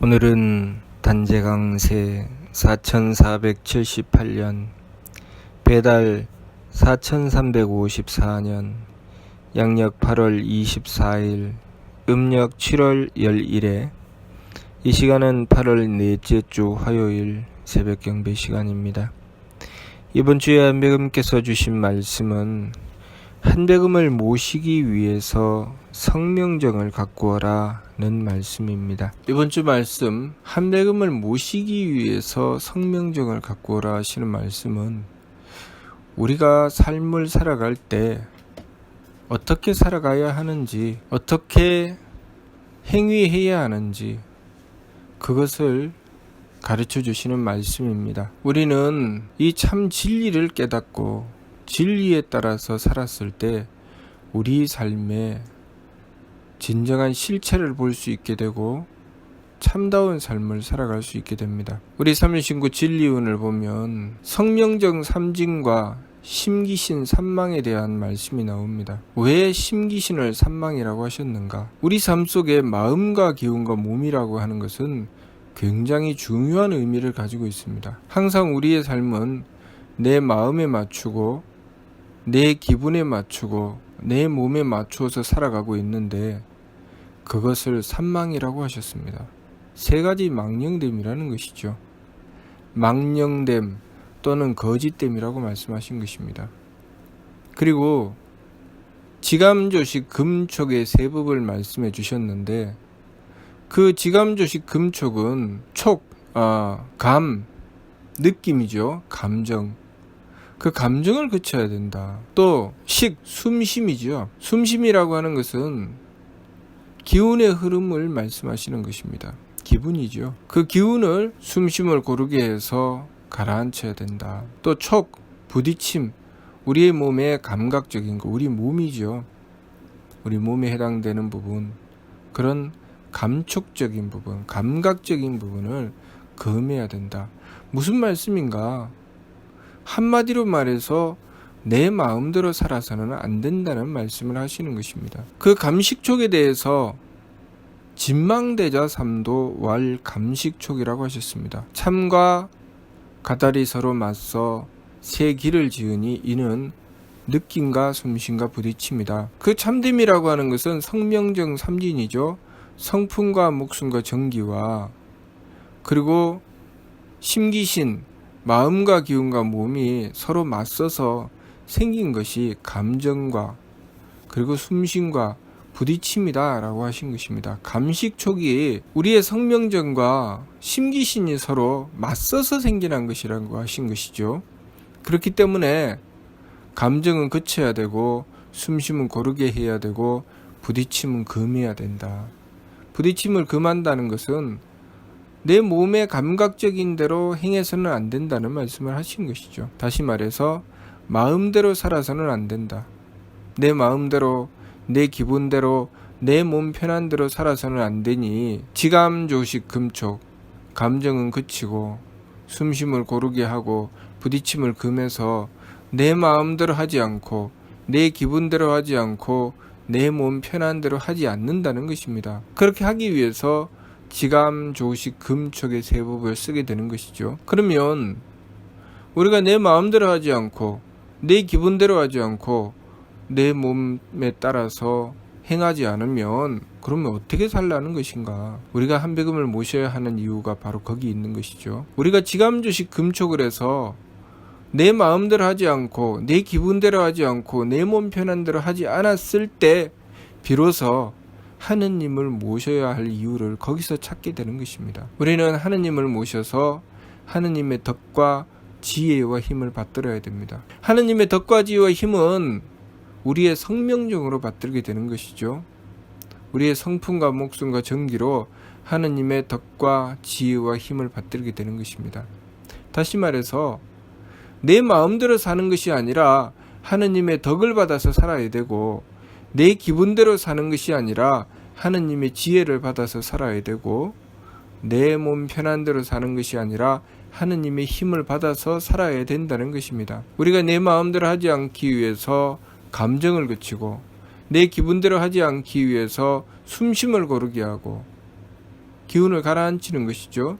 오늘은 단재강세 4478년 배달 4354년 양력 8월 24일 음력 7월 11일에 이 시간은 8월 넷째 주 화요일 새벽 경배 시간입니다. 이번 주에 한백음께서 주신 말씀은 한백음을 모시기 위해서 성명정을 갖고 오라는 말씀입니다. 이번 주 말씀, 한백음을 모시기 위해서 성명정을 갖고 오라 하시는 말씀은 우리가 삶을 살아갈 때 어떻게 살아가야 하는지, 어떻게 행위해야 하는지 그것을 가르쳐 주시는 말씀입니다. 우리는 이 참 진리를 깨닫고 진리에 따라서 살았을 때 우리 삶에 진정한 실체를 볼 수 있게 되고 참다운 삶을 살아갈 수 있게 됩니다. 우리 삼일신구 진리운을 보면 성명정 삼진과 심기신 삼망에 대한 말씀이 나옵니다. 왜 심기신을 삼망이라고 하셨는가? 우리 삶 속에 마음과 기운과 몸이라고 하는 것은 굉장히 중요한 의미를 가지고 있습니다. 항상 우리의 삶은 내 마음에 맞추고 내 기분에 맞추고 내 몸에 맞추어서 살아가고 있는데 그것을 삼망이라고 하셨습니다. 세 가지 망령됨이라는 것이죠. 망령됨 또는 거짓됨이라고 말씀하신 것입니다. 그리고 지감조식 금촉의 세 법을 말씀해 주셨는데 그 지감조식 금촉은 감, 느낌이죠. 감정. 그 감정을 그쳐야 된다. 또 숨심이죠. 숨심이라고 하는 것은 기운의 흐름을 말씀하시는 것입니다. 기분이죠. 그 기운을 숨심을 고르게 해서 가라앉혀야 된다. 또 부딪힘, 우리의 몸의 감각적인 거, 우리 몸이죠. 우리 몸에 해당되는 부분, 그런 감촉적인 부분, 감각적인 부분을 금해야 된다. 무슨 말씀인가? 한마디로 말해서 내 마음대로 살아서는 안 된다는 말씀을 하시는 것입니다. 그 감식촉에 대해서 진망대자 삼도 왈 감식촉이라고 하셨습니다. 참과 가달이 서로 맞서 세 길을 지으니 이는 느낌과 숨심과 부딪힘이다. 그 참됨이라고 하는 것은 성명정 삼진이죠. 성품과 목숨과 정기와 그리고 심기신 마음과 기운과 몸이 서로 맞서서 생긴 것이 감정과 그리고 숨심과 부딪힘이다 라고 하신 것입니다. 감식촉이 우리의 성명정과 심기신이 서로 맞서서 생겨난 것이라고 하신 것이죠. 그렇기 때문에 감정은 그쳐야 되고 숨심은 고르게 해야 되고 부딪힘은 금해야 된다. 부딪힘을 금한다는 것은 내 몸의 감각적인 대로 행해서는 안 된다는 말씀을 하신 것이죠. 다시 말해서 마음대로 살아서는 안 된다. 내 마음대로, 내 기분대로, 내 몸 편한 대로 살아서는 안 되니 지감조식 금촉, 감정은 그치고 숨심을 고르게 하고 부딪힘을 금해서 내 마음대로 하지 않고 내 기분대로 하지 않고 내 몸 편한 대로 하지 않는다는 것입니다. 그렇게 하기 위해서 지감, 조식, 금촉의 세 법을 쓰게 되는 것이죠. 그러면 우리가 내 마음대로 하지 않고 내 기분대로 하지 않고 내 몸에 따라서 행하지 않으면 그러면 어떻게 살라는 것인가? 우리가 한백음을 모셔야 하는 이유가 바로 거기 있는 것이죠. 우리가 지감, 조식, 금촉을 해서 내 마음대로 하지 않고 내 기분대로 하지 않고 내 몸 편한 대로 하지 않았을 때 비로소 하느님을 모셔야 할 이유를 거기서 찾게 되는 것입니다. 우리는 하느님을 모셔서 하느님의 덕과 지혜와 힘을 받들어야 됩니다. 하느님의 덕과 지혜와 힘은 우리의 성명정으로 받들게 되는 것이죠. 우리의 성품과 목숨과 정기로 하느님의 덕과 지혜와 힘을 받들게 되는 것입니다. 다시 말해서 내 마음대로 사는 것이 아니라 하느님의 덕을 받아서 살아야 되고 내 기분대로 사는 것이 아니라 하느님의 지혜를 받아서 살아야 되고 내 몸 편한 대로 사는 것이 아니라 하느님의 힘을 받아서 살아야 된다는 것입니다. 우리가 내 마음대로 하지 않기 위해서 감정을 그치고 내 기분대로 하지 않기 위해서 숨심을 고르게 하고 기운을 가라앉히는 것이죠.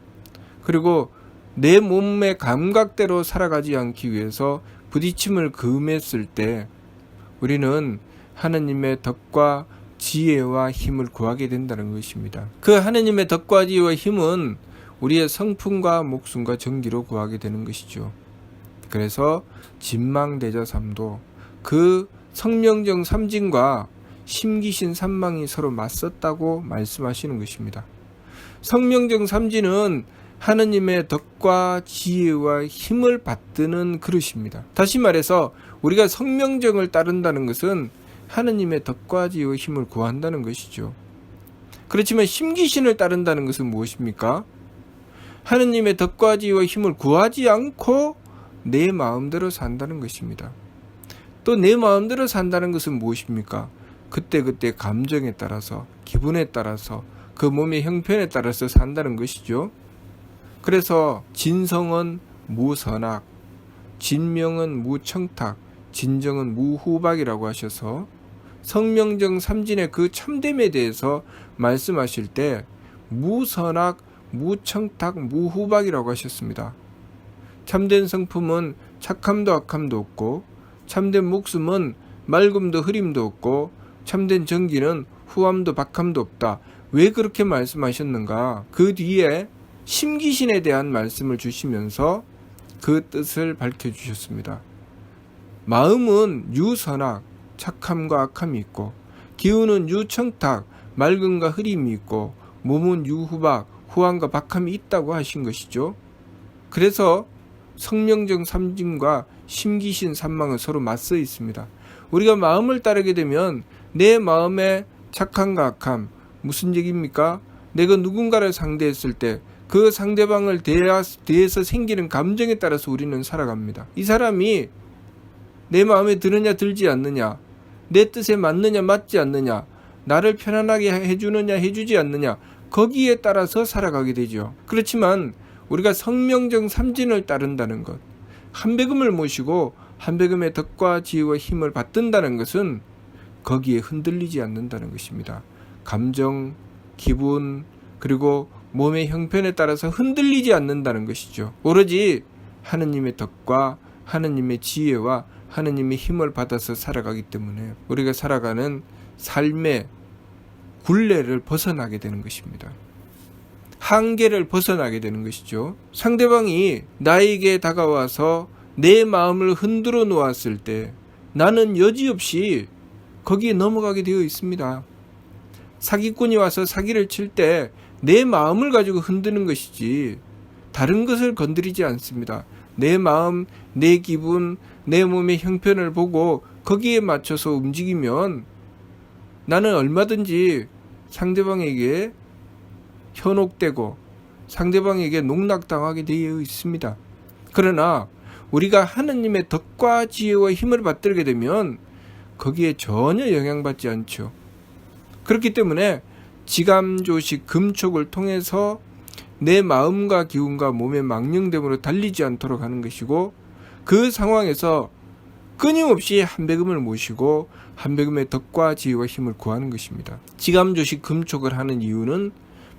그리고 내 몸의 감각대로 살아가지 않기 위해서 부딪힘을 금했을 때 우리는 하느님의 덕과 지혜와 힘을 구하게 된다는 것입니다. 그 하느님의 덕과 지혜와 힘은 우리의 성품과 목숨과 정기로 구하게 되는 것이죠. 그래서 진망대자삼도 그 성명정 삼진과 심기신 삼망이 서로 맞섰다고 말씀하시는 것입니다. 성명정 삼진은 하느님의 덕과 지혜와 힘을 받드는 그릇입니다. 다시 말해서 우리가 성명정을 따른다는 것은 하느님의 덕과 지혜와 힘을 구한다는 것이죠. 그렇지만 심기신을 따른다는 것은 무엇입니까? 하느님의 덕과 지혜와 힘을 구하지 않고 내 마음대로 산다는 것입니다. 또 내 마음대로 산다는 것은 무엇입니까? 그때그때 감정에 따라서, 기분에 따라서, 그 몸의 형편에 따라서 산다는 것이죠. 그래서 진성은 무선악, 진명은 무청탁, 진정은 무후박이라고 하셔서 성명정 삼진의 그 참됨에 대해서 말씀하실 때 무선악, 무청탁, 무후박이라고 하셨습니다. 참된 성품은 착함도 악함도 없고, 참된 목숨은 맑음도 흐림도 없고, 참된 정기는 후함도 박함도 없다. 왜 그렇게 말씀하셨는가? 그 뒤에 심기신에 대한 말씀을 주시면서 그 뜻을 밝혀주셨습니다. 마음은 유선악, 착함과 악함이 있고, 기운은 유청탁, 맑음과 흐림이 있고, 몸은 유후박, 후함과 박함이 있다고 하신 것이죠. 그래서 성명정 삼진과 심기신 삼망은 서로 맞서 있습니다. 우리가 마음을 따르게 되면 내 마음의 착함과 악함, 무슨 얘기입니까? 내가 누군가를 상대했을 때 그 상대방을 대해서 생기는 감정에 따라서 우리는 살아갑니다. 이 사람이 내 마음에 드느냐 들지 않느냐, 내 뜻에 맞느냐 맞지 않느냐, 나를 편안하게 해주느냐 해주지 않느냐, 거기에 따라서 살아가게 되죠. 그렇지만 우리가 성명정 삼진을 따른다는 것, 한배금을 모시고 한배금의 덕과 지혜와 힘을 받든다는 것은 거기에 흔들리지 않는다는 것입니다. 감정, 기분, 그리고 몸의 형편에 따라서 흔들리지 않는다는 것이죠. 오로지 하느님의 덕과 하느님의 지혜와 하느님의 힘을 받아서 살아가기 때문에 우리가 살아가는 삶의 굴레를 벗어나게 되는 것입니다. 한계를 벗어나게 되는 것이죠. 상대방이 나에게 다가와서 내 마음을 흔들어 놓았을 때 나는 여지없이 거기에 넘어가게 되어 있습니다. 사기꾼이 와서 사기를 칠 때 내 마음을 가지고 흔드는 것이지 다른 것을 건드리지 않습니다. 내 마음, 내 기분, 내 몸의 형편을 보고 거기에 맞춰서 움직이면 나는 얼마든지 상대방에게 현혹되고 상대방에게 농락당하게 되어 있습니다. 그러나 우리가 하느님의 덕과 지혜와 힘을 받들게 되면 거기에 전혀 영향받지 않죠. 그렇기 때문에 지감조식 금촉을 통해서 내 마음과 기운과 몸의 망령됨으로 달리지 않도록 하는 것이고, 그 상황에서 끊임없이 한배금을 모시고 한배금의 덕과 지혜와 힘을 구하는 것입니다. 지감조식 금촉을 하는 이유는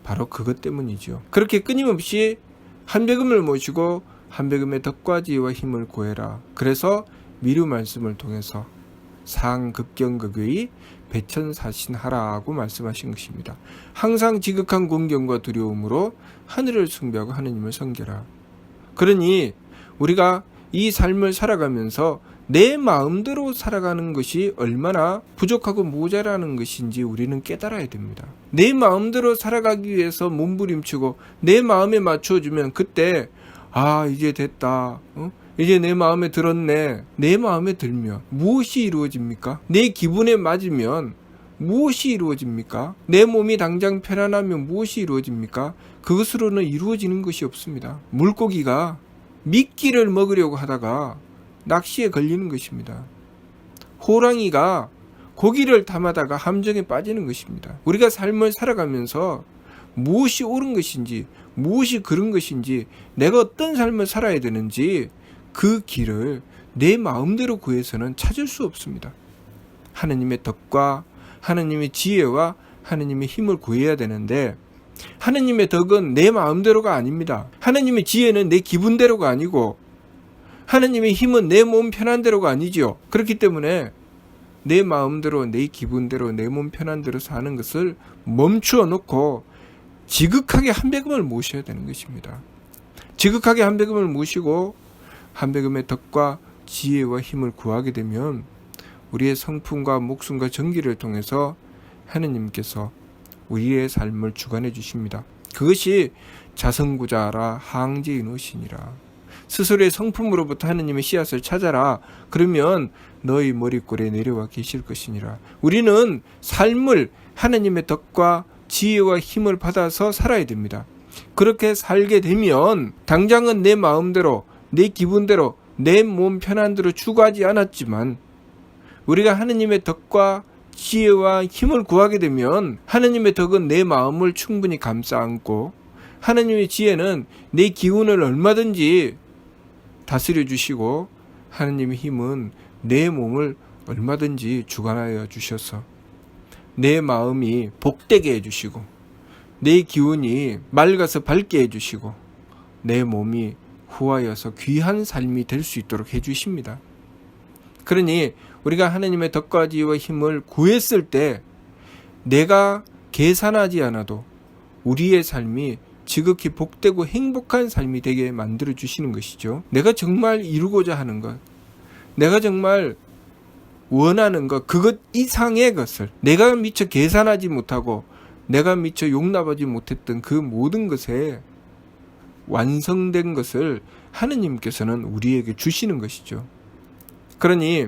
바로 그것 때문이죠. 그렇게 끊임없이 한배금을 모시고 한배금의 덕과 지혜와 힘을 구해라. 그래서 미루 말씀을 통해서 상극경극의 배천사신하라고 말씀하신 것입니다. 항상 지극한 공경과 두려움으로 하늘을 숭배하고 하느님을 섬겨라. 그러니 우리가 이 삶을 살아가면서 내 마음대로 살아가는 것이 얼마나 부족하고 모자라는 것인지 우리는 깨달아야 됩니다. 내 마음대로 살아가기 위해서 몸부림치고 내 마음에 맞춰주면 그때 이제 됐다. 이제 내 마음에 들었네. 내 마음에 들면 무엇이 이루어집니까? 내 기분에 맞으면 무엇이 이루어집니까? 내 몸이 당장 편안하면 무엇이 이루어집니까? 그것으로는 이루어지는 것이 없습니다. 물고기가 미끼를 먹으려고 하다가 낚시에 걸리는 것입니다. 호랑이가 고기를 탐하다가 함정에 빠지는 것입니다. 우리가 삶을 살아가면서 무엇이 옳은 것인지, 무엇이 그른 것인지, 내가 어떤 삶을 살아야 되는지 그 길을 내 마음대로 구해서는 찾을 수 없습니다. 하느님의 덕과 하느님의 지혜와 하느님의 힘을 구해야 되는데, 하느님의 덕은 내 마음대로가 아닙니다. 하느님의 지혜는 내 기분대로가 아니고 하느님의 힘은 내 몸 편한 대로가 아니지요. 그렇기 때문에 내 마음대로, 내 기분대로, 내 몸 편한 대로 사는 것을 멈추어 놓고 지극하게 한배금을 모셔야 되는 것입니다. 지극하게 한배금을 모시고 한배금의 덕과 지혜와 힘을 구하게 되면 우리의 성품과 목숨과 정기를 통해서 하느님께서 우리의 삶을 주관해 주십니다. 그것이 자성구자라 항제인오시니라. 스스로의 성품으로부터 하느님의 씨앗을 찾아라. 그러면 너희 머리꼴에 내려와 계실 것이니라. 우리는 삶을 하느님의 덕과 지혜와 힘을 받아서 살아야 됩니다. 그렇게 살게 되면 당장은 내 마음대로, 내 기분대로, 내 몸 편한 대로 추구하지 않았지만 우리가 하느님의 덕과 지혜와 힘을 구하게 되면 하느님의 덕은 내 마음을 충분히 감싸 안고 하느님의 지혜는 내 기운을 얼마든지 다스려 주시고 하느님의 힘은 내 몸을 얼마든지 주관하여 주셔서 내 마음이 복되게 해주시고 내 기운이 맑아서 밝게 해주시고 내 몸이 후하여서 귀한 삶이 될 수 있도록 해주십니다. 그러니 우리가 하느님의 덕과 지혜와 힘을 구했을 때 내가 계산하지 않아도 우리의 삶이 지극히 복되고 행복한 삶이 되게 만들어 주시는 것이죠. 내가 정말 이루고자 하는 것, 내가 정말 원하는 것, 그것 이상의 것을 내가 미처 계산하지 못하고 내가 미처 용납하지 못했던 그 모든 것에 완성된 것을 하느님께서는 우리에게 주시는 것이죠. 그러니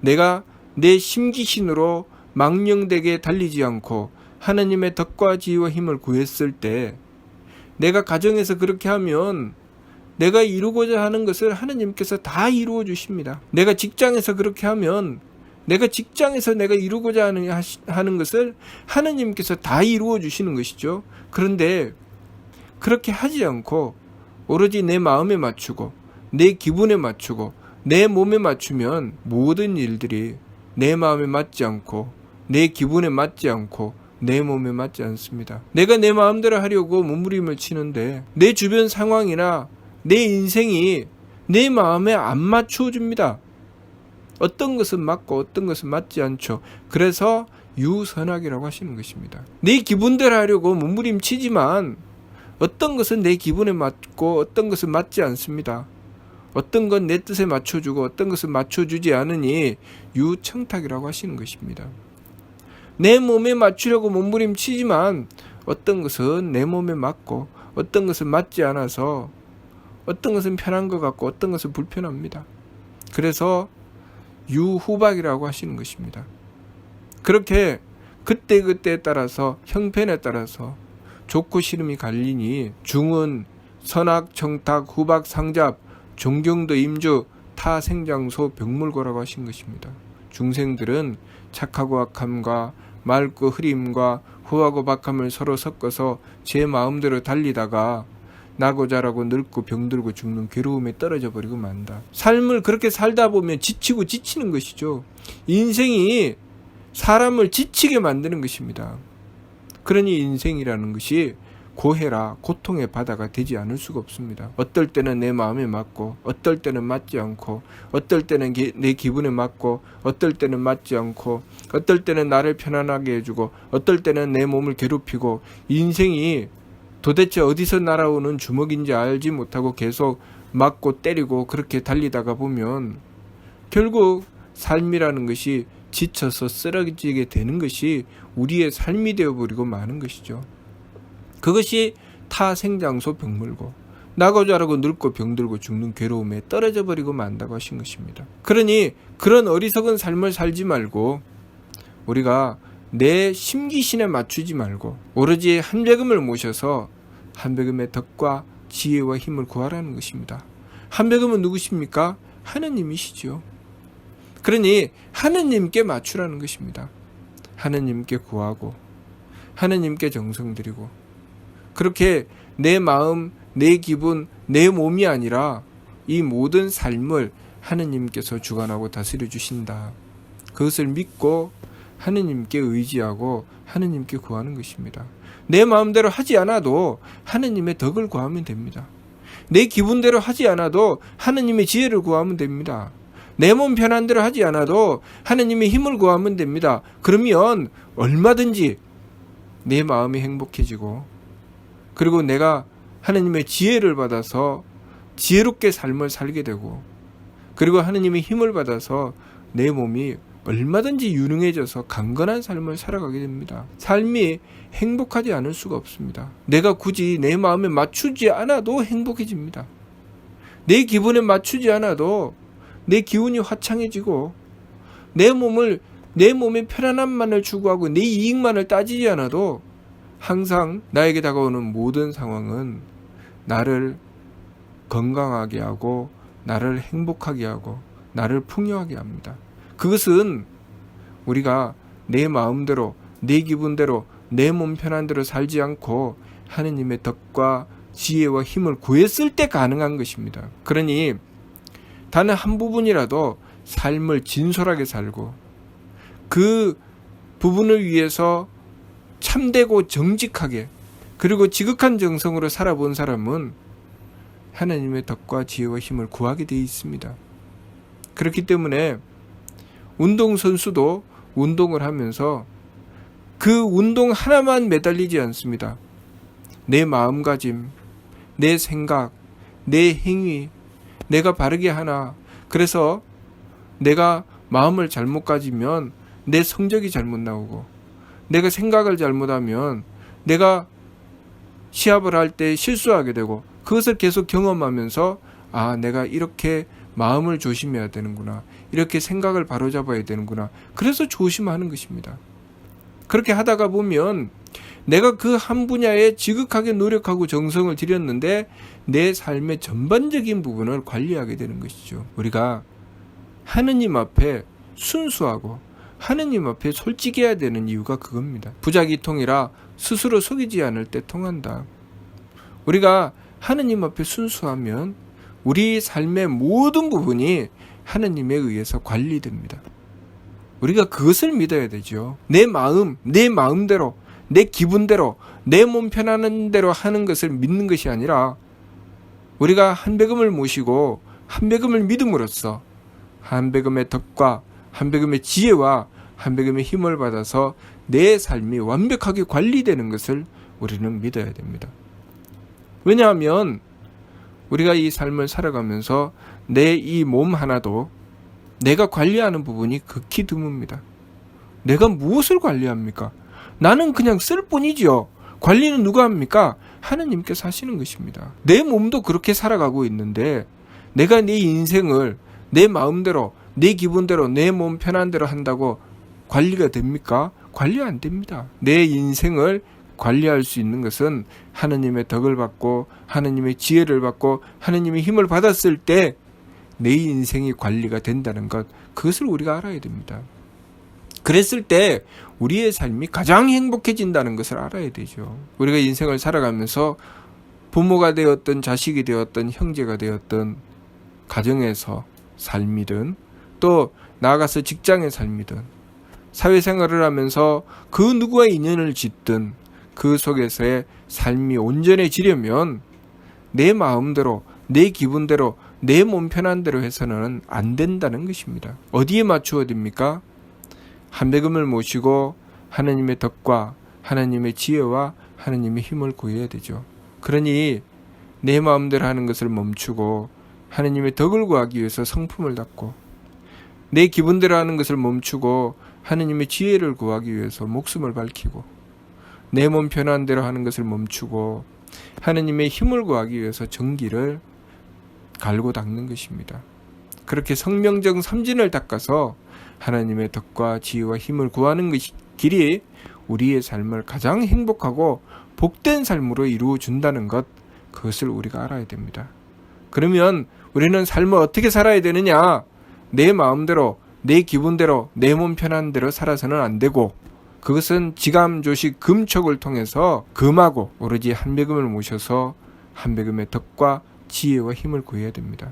내가 내 심기신으로 망령되게 달리지 않고 하느님의 덕과 지혜와 힘을 구했을 때 내가 가정에서 그렇게 하면 내가 이루고자 하는 것을 하느님께서 다 이루어 주십니다. 내가 직장에서 그렇게 하면 내가 직장에서 내가 이루고자 하는 것을 하느님께서 다 이루어 주시는 것이죠. 그런데 그렇게 하지 않고 오로지 내 마음에 맞추고 내 기분에 맞추고 내 몸에 맞추면 모든 일들이 내 마음에 맞지 않고 내 기분에 맞지 않고 내 몸에 맞지 않습니다. 내가 내 마음대로 하려고 몸부림을 치는데 내 주변 상황이나 내 인생이 내 마음에 안 맞춰줍니다. 어떤 것은 맞고 어떤 것은 맞지 않죠. 그래서 유선악이라고 하시는 것입니다. 내 기분대로 하려고 몸부림치지만 어떤 것은 내 기분에 맞고 어떤 것은 맞지 않습니다. 어떤 건 내 뜻에 맞춰주고 어떤 것은 맞춰주지 않으니 유청탁이라고 하시는 것입니다. 내 몸에 맞추려고 몸부림치지만 어떤 것은 내 몸에 맞고 어떤 것은 맞지 않아서 어떤 것은 편한 것 같고 어떤 것은 불편합니다. 그래서 유후박이라고 하시는 것입니다. 그렇게 그때그때에 따라서 형편에 따라서 좋고 싫음이 갈리니 중은 선악, 청탁, 후박, 상잡, 종경도, 임주, 타생장소, 병물고라고 하신 것입니다. 중생들은 착하고 악함과 맑고 흐림과 후하고 박함을 서로 섞어서 제 마음대로 달리다가 나고 자라고 늙고 병들고 죽는 괴로움에 떨어져 버리고 만다. 삶을 그렇게 살다 보면 지치고 지치는 것이죠. 인생이 사람을 지치게 만드는 것입니다. 그러니 인생이라는 것이 고해라 고통의 바다가 되지 않을 수가 없습니다. 어떨 때는 내 마음에 맞고 어떨 때는 맞지 않고 어떨 때는 내 기분에 맞고 어떨 때는 맞지 않고 어떨 때는 나를 편안하게 해주고 어떨 때는 내 몸을 괴롭히고 인생이 도대체 어디서 날아오는 주먹인지 알지 못하고 계속 맞고 때리고 그렇게 달리다가 보면 결국 삶이라는 것이 지쳐서 쓰러지게 되는 것이 우리의 삶이 되어버리고 마는 것이죠. 그것이 타생장소 병물고 나고 자라고 늙고 병들고 죽는 괴로움에 떨어져 버리고 만다고 하신 것입니다. 그러니 그런 어리석은 삶을 살지 말고 우리가 내 심기신에 맞추지 말고 오로지 한배금을 모셔서 한배금의 덕과 지혜와 힘을 구하라는 것입니다. 한배금은 누구십니까? 하느님이시죠. 그러니 하느님께 맞추라는 것입니다. 하느님께 구하고 하느님께 정성 들이고 그렇게 내 마음, 내 기분, 내 몸이 아니라 이 모든 삶을 하느님께서 주관하고 다스려 주신다. 그것을 믿고 하느님께 의지하고 하느님께 구하는 것입니다. 내 마음대로 하지 않아도 하느님의 덕을 구하면 됩니다. 내 기분대로 하지 않아도 하느님의 지혜를 구하면 됩니다. 내 몸 편한 대로 하지 않아도 하느님의 힘을 구하면 됩니다. 그러면 얼마든지 내 마음이 행복해지고, 그리고 내가 하느님의 지혜를 받아서 지혜롭게 삶을 살게 되고, 그리고 하느님의 힘을 받아서 내 몸이 얼마든지 유능해져서 강건한 삶을 살아가게 됩니다. 삶이 행복하지 않을 수가 없습니다. 내가 굳이 내 마음에 맞추지 않아도 행복해집니다. 내 기분에 맞추지 않아도 내 기운이 화창해지고, 내 몸의 편안함만을 추구하고 내 이익만을 따지지 않아도 항상 나에게 다가오는 모든 상황은 나를 건강하게 하고, 나를 행복하게 하고, 나를 풍요하게 합니다. 그것은 우리가 내 마음대로, 내 기분대로, 내 몸 편한 대로 살지 않고 하느님의 덕과 지혜와 힘을 구했을 때 가능한 것입니다. 그러니 단 한 부분이라도 삶을 진솔하게 살고, 그 부분을 위해서 참되고 정직하게, 그리고 지극한 정성으로 살아본 사람은 하나님의 덕과 지혜와 힘을 구하게 되어 있습니다. 그렇기 때문에 운동선수도 운동을 하면서 그 운동 하나만 매달리지 않습니다. 내 마음가짐, 내 생각, 내 행위, 내가 바르게 하나. 그래서 내가 마음을 잘못 가지면 내 성적이 잘못 나오고, 내가 생각을 잘못하면 내가 시합을 할 때 실수하게 되고, 그것을 계속 경험하면서 내가 이렇게 마음을 조심해야 되는구나, 이렇게 생각을 바로잡아야 되는구나, 그래서 조심하는 것입니다. 그렇게 하다가 보면 내가 그 한 분야에 지극하게 노력하고 정성을 들였는데 내 삶의 전반적인 부분을 관리하게 되는 것이죠. 우리가 하느님 앞에 순수하고 하느님 앞에 솔직해야 되는 이유가 그겁니다. 부작위통이라 스스로 속이지 않을 때 통한다. 우리가 하느님 앞에 순수하면 우리 삶의 모든 부분이 하느님에 의해서 관리됩니다. 우리가 그것을 믿어야 되죠. 내 마음, 내 마음대로, 내 기분대로, 내 몸 편하는 대로 하는 것을 믿는 것이 아니라, 우리가 한배금을 모시고 한배금을 믿음으로써 한배금의 덕과 한배금의 지혜와 한배금의 힘을 받아서 내 삶이 완벽하게 관리되는 것을 우리는 믿어야 됩니다. 왜냐하면 우리가 이 삶을 살아가면서 내 이 몸 하나도 내가 관리하는 부분이 극히 드뭅니다. 내가 무엇을 관리합니까? 나는 그냥 쓸 뿐이지요. 관리는 누가 합니까? 하느님께서 하시는 것입니다. 내 몸도 그렇게 살아가고 있는데 내가 내 인생을 내 마음대로, 내 기분대로, 내 몸 편한 대로 한다고 관리가 됩니까? 관리 안 됩니다. 내 인생을 관리할 수 있는 것은 하느님의 덕을 받고 하느님의 지혜를 받고 하느님의 힘을 받았을 때 내 인생이 관리가 된다는 것, 그것을 우리가 알아야 됩니다. 그랬을 때 우리의 삶이 가장 행복해진다는 것을 알아야 되죠. 우리가 인생을 살아가면서 부모가 되었든 자식이 되었든 형제가 되었든 가정에서 삶이든 또 나아가서 직장의 삶이든 사회생활을 하면서 그 누구와 인연을 짓든 그 속에서의 삶이 온전해지려면 내 마음대로, 내 기분대로, 내 몸 편한 대로 해서는 안 된다는 것입니다. 어디에 맞추어야 됩니까? 한배금을 모시고 하나님의 덕과 하나님의 지혜와 하나님의 힘을 구해야 되죠. 그러니 내 마음대로 하는 것을 멈추고 하나님의 덕을 구하기 위해서 성품을 닦고, 내 기분대로 하는 것을 멈추고 하나님의 지혜를 구하기 위해서 목숨을 밝히고, 내 몸 편한 대로 하는 것을 멈추고 하나님의 힘을 구하기 위해서 정기를 갈고 닦는 것입니다. 그렇게 성명정 삼진을 닦아서 하나님의 덕과 지혜와 힘을 구하는 길이 우리의 삶을 가장 행복하고 복된 삶으로 이루어 준다는 것, 그것을 우리가 알아야 됩니다. 그러면 우리는 삶을 어떻게 살아야 되느냐? 내 마음대로, 내 기분대로, 내 몸 편한 대로 살아서는 안 되고, 그것은 지감조식 금촉을 통해서 금하고 오로지 한배금을 모셔서 한배금의 덕과 지혜와 힘을 구해야 됩니다.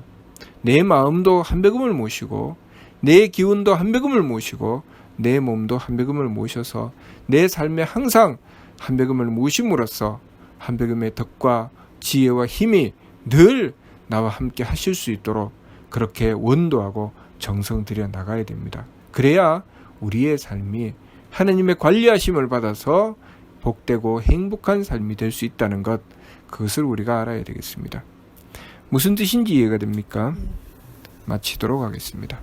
내 마음도 한배금을 모시고 내 기운도 한배금을 모시고 내 몸도 한백음을 모셔서 내 삶에 항상 한백음을 모심으로써 한백음의 덕과 지혜와 힘이 늘 나와 함께 하실 수 있도록 그렇게 원도하고 정성 들여 나가야 됩니다. 그래야 우리의 삶이 하나님의 관리하심을 받아서 복되고 행복한 삶이 될 수 있다는 것, 그것을 우리가 알아야 되겠습니다. 무슨 뜻인지 이해가 됩니까? 마치도록 하겠습니다.